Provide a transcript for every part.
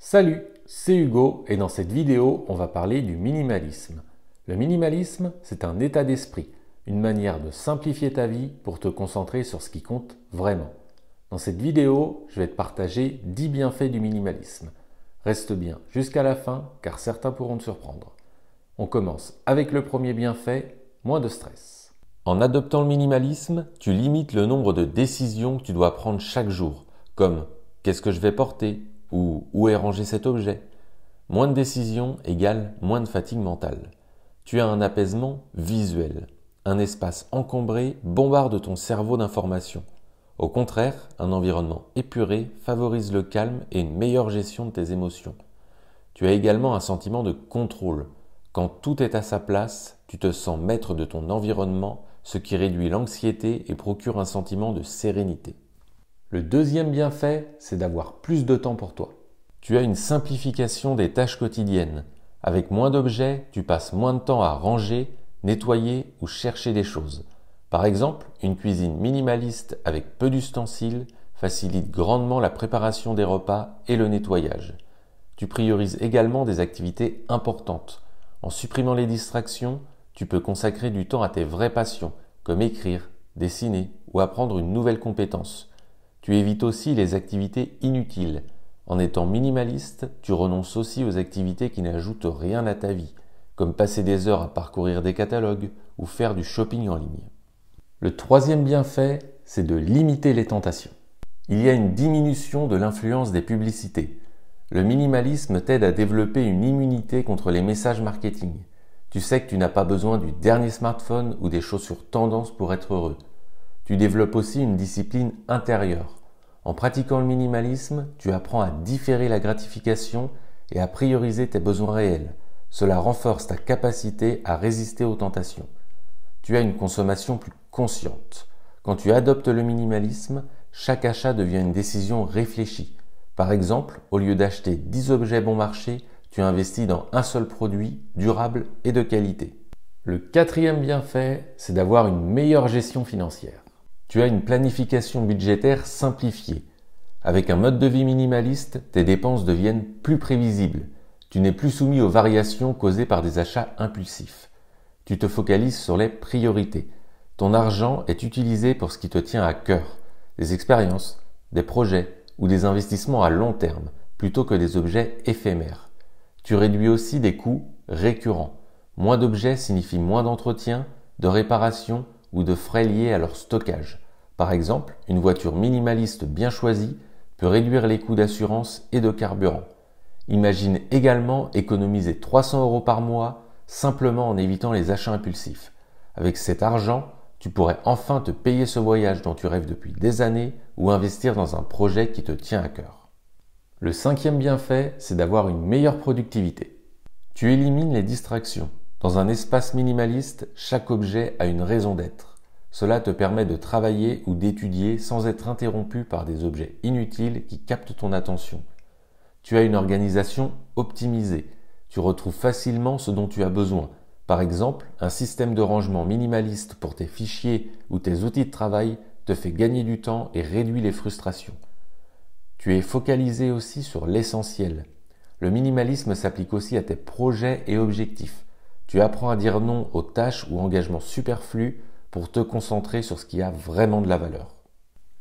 Salut, c'est Hugo et dans cette vidéo, on va parler du minimalisme. Le minimalisme, c'est un état d'esprit, une manière de simplifier ta vie pour te concentrer sur ce qui compte vraiment. Dans cette vidéo, je vais te partager 10 bienfaits du minimalisme. Reste bien jusqu'à la fin car certains pourront te surprendre. On commence avec le premier bienfait, moins de stress. En adoptant le minimalisme, tu limites le nombre de décisions que tu dois prendre chaque jour, comme qu'est-ce que je vais porter ou où est rangé cet objet. Moins de décisions égale moins de fatigue mentale. Tu as un apaisement visuel. Un espace encombré bombarde ton cerveau d'informations. Au contraire, un environnement épuré favorise le calme et une meilleure gestion de tes émotions. Tu as également un sentiment de contrôle. Quand tout est à sa place, tu te sens maître de ton environnement, ce qui réduit l'anxiété et procure un sentiment de sérénité. Le deuxième bienfait, c'est d'avoir plus de temps pour toi. Tu as une simplification des tâches quotidiennes. Avec moins d'objets, tu passes moins de temps à ranger, nettoyer ou chercher des choses. Par exemple, une cuisine minimaliste avec peu d'ustensiles facilite grandement la préparation des repas et le nettoyage. Tu priorises également des activités importantes. En supprimant les distractions, tu peux consacrer du temps à tes vraies passions, comme écrire, dessiner ou apprendre une nouvelle compétence. Tu évites aussi les activités inutiles. En étant minimaliste, tu renonces aussi aux activités qui n'ajoutent rien à ta vie, comme passer des heures à parcourir des catalogues ou faire du shopping en ligne. Le troisième bienfait, c'est de limiter les tentations. Il y a une diminution de l'influence des publicités. Le minimalisme t'aide à développer une immunité contre les messages marketing. Tu sais que tu n'as pas besoin du dernier smartphone ou des chaussures tendance pour être heureux. Tu développes aussi une discipline intérieure. En pratiquant le minimalisme, tu apprends à différer la gratification et à prioriser tes besoins réels. Cela renforce ta capacité à résister aux tentations. Tu as une consommation plus consciente. Quand tu adoptes le minimalisme, chaque achat devient une décision réfléchie. Par exemple, au lieu d'acheter 10 objets bon marché, tu investis dans un seul produit, durable et de qualité. Le quatrième bienfait, c'est d'avoir une meilleure gestion financière. Tu as une planification budgétaire simplifiée. Avec un mode de vie minimaliste, tes dépenses deviennent plus prévisibles. Tu n'es plus soumis aux variations causées par des achats impulsifs. Tu te focalises sur les priorités. Ton argent est utilisé pour ce qui te tient à cœur, des expériences, des projets ou des investissements à long terme, plutôt que des objets éphémères. Tu réduis aussi des coûts récurrents. Moins d'objets signifie moins d'entretien, de réparation ou de frais liés à leur stockage. Par exemple, une voiture minimaliste bien choisie peut réduire les coûts d'assurance et de carburant. Imagine également économiser 300 € par mois simplement en évitant les achats impulsifs. Avec cet argent, tu pourrais enfin te payer ce voyage dont tu rêves depuis des années ou investir dans un projet qui te tient à cœur. Le cinquième bienfait, c'est d'avoir une meilleure productivité. Tu élimines les distractions. Dans un espace minimaliste, chaque objet a une raison d'être. Cela te permet de travailler ou d'étudier sans être interrompu par des objets inutiles qui captent ton attention. Tu as une organisation optimisée. Tu retrouves facilement ce dont tu as besoin. Par exemple, un système de rangement minimaliste pour tes fichiers ou tes outils de travail te fait gagner du temps et réduit les frustrations. Tu es focalisé aussi sur l'essentiel. Le minimalisme s'applique aussi à tes projets et objectifs. Tu apprends à dire non aux tâches ou engagements superflus pour te concentrer sur ce qui a vraiment de la valeur.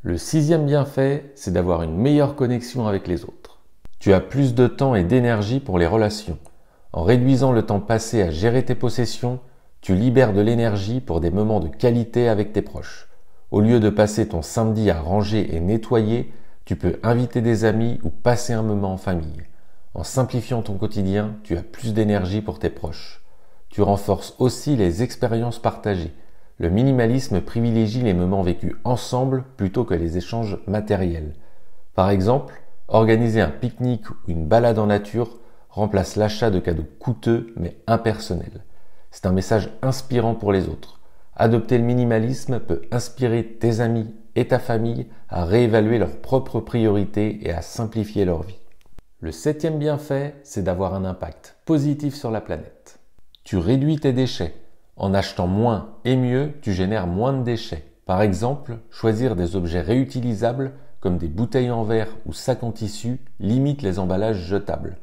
Le sixième bienfait, c'est d'avoir une meilleure connexion avec les autres. Tu as plus de temps et d'énergie pour les relations. En réduisant le temps passé à gérer tes possessions, tu libères de l'énergie pour des moments de qualité avec tes proches. Au lieu de passer ton samedi à ranger et nettoyer, tu peux inviter des amis ou passer un moment en famille. En simplifiant ton quotidien, tu as plus d'énergie pour tes proches. Tu renforces aussi les expériences partagées. Le minimalisme privilégie les moments vécus ensemble plutôt que les échanges matériels. Par exemple, organiser un pique-nique ou une balade en nature remplace l'achat de cadeaux coûteux mais impersonnels. C'est un message inspirant pour les autres. Adopter le minimalisme peut inspirer tes amis et ta famille à réévaluer leurs propres priorités et à simplifier leur vie. Le septième bienfait, c'est d'avoir un impact positif sur la planète. Tu réduis tes déchets. En achetant moins et mieux, tu génères moins de déchets. Par exemple, choisir des objets réutilisables comme des bouteilles en verre ou sacs en tissu, limite les emballages jetables.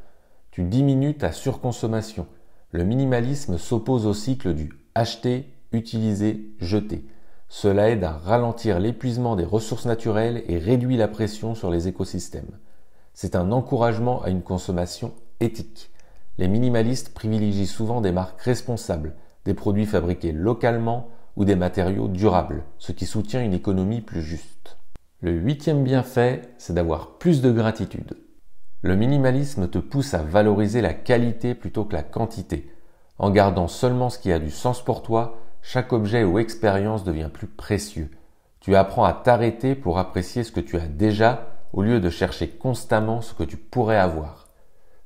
Tu diminues ta surconsommation. Le minimalisme s'oppose au cycle du acheter, utiliser, jeter. Cela aide à ralentir l'épuisement des ressources naturelles et réduit la pression sur les écosystèmes. C'est un encouragement à une consommation éthique. Les minimalistes privilégient souvent des marques responsables, des produits fabriqués localement ou des matériaux durables, ce qui soutient une économie plus juste. Le 8e bienfait, c'est d'avoir plus de gratitude. Le minimalisme te pousse à valoriser la qualité plutôt que la quantité. En gardant seulement ce qui a du sens pour toi, chaque objet ou expérience devient plus précieux. Tu apprends à t'arrêter pour apprécier ce que tu as déjà au lieu de chercher constamment ce que tu pourrais avoir.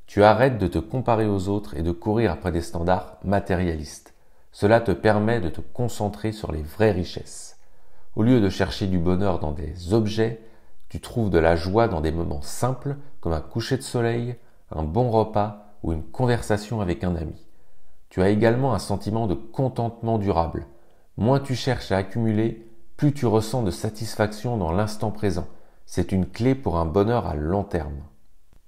Tu arrêtes de te comparer aux autres et de courir après des standards matérialistes. Cela te permet de te concentrer sur les vraies richesses. Au lieu de chercher du bonheur dans des objets, tu trouves de la joie dans des moments simples comme un coucher de soleil, un bon repas ou une conversation avec un ami. Tu as également un sentiment de contentement durable. Moins tu cherches à accumuler, plus tu ressens de satisfaction dans l'instant présent. C'est une clé pour un bonheur à long terme.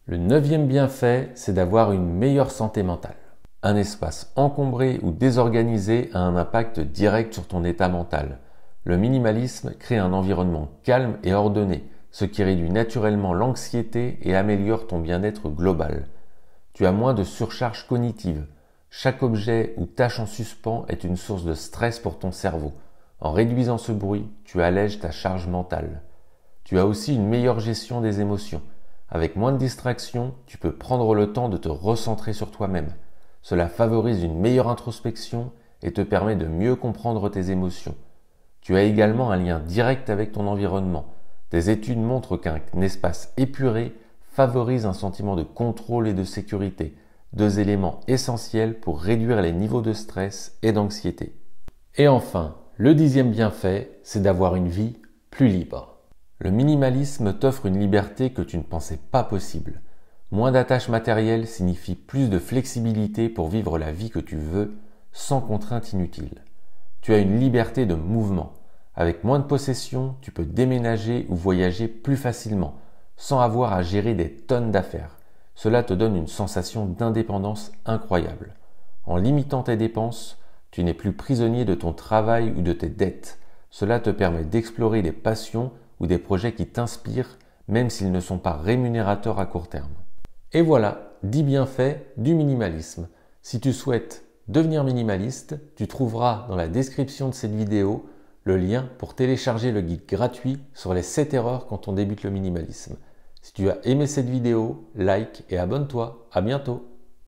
Le 9e bienfait, c'est d'avoir une meilleure santé mentale. Un espace encombré ou désorganisé a un impact direct sur ton état mental. Le minimalisme crée un environnement calme et ordonné, ce qui réduit naturellement l'anxiété et améliore ton bien-être global. Tu as moins de surcharge cognitive. Chaque objet ou tâche en suspens est une source de stress pour ton cerveau. En réduisant ce bruit, tu allèges ta charge mentale. Tu as aussi une meilleure gestion des émotions. Avec moins de distractions, tu peux prendre le temps de te recentrer sur toi-même. Cela favorise une meilleure introspection et te permet de mieux comprendre tes émotions. Tu as également un lien direct avec ton environnement. Des études montrent qu'un espace épuré favorise un sentiment de contrôle et de sécurité, deux éléments essentiels pour réduire les niveaux de stress et d'anxiété. Et enfin, le 10e bienfait, c'est d'avoir une vie plus libre. Le minimalisme t'offre une liberté que tu ne pensais pas possible. Moins d'attaches matérielles signifie plus de flexibilité pour vivre la vie que tu veux, sans contraintes inutiles. Tu as une liberté de mouvement. Avec moins de possessions, tu peux déménager ou voyager plus facilement, sans avoir à gérer des tonnes d'affaires. Cela te donne une sensation d'indépendance incroyable. En limitant tes dépenses, tu n'es plus prisonnier de ton travail ou de tes dettes. Cela te permet d'explorer des passions ou des projets qui t'inspirent, même s'ils ne sont pas rémunérateurs à court terme. Et voilà, 10 bienfaits du minimalisme. Si tu souhaites devenir minimaliste, tu trouveras dans la description de cette vidéo le lien pour télécharger le guide gratuit sur les 7 erreurs quand on débute le minimalisme. Si tu as aimé cette vidéo, like et abonne-toi. À bientôt.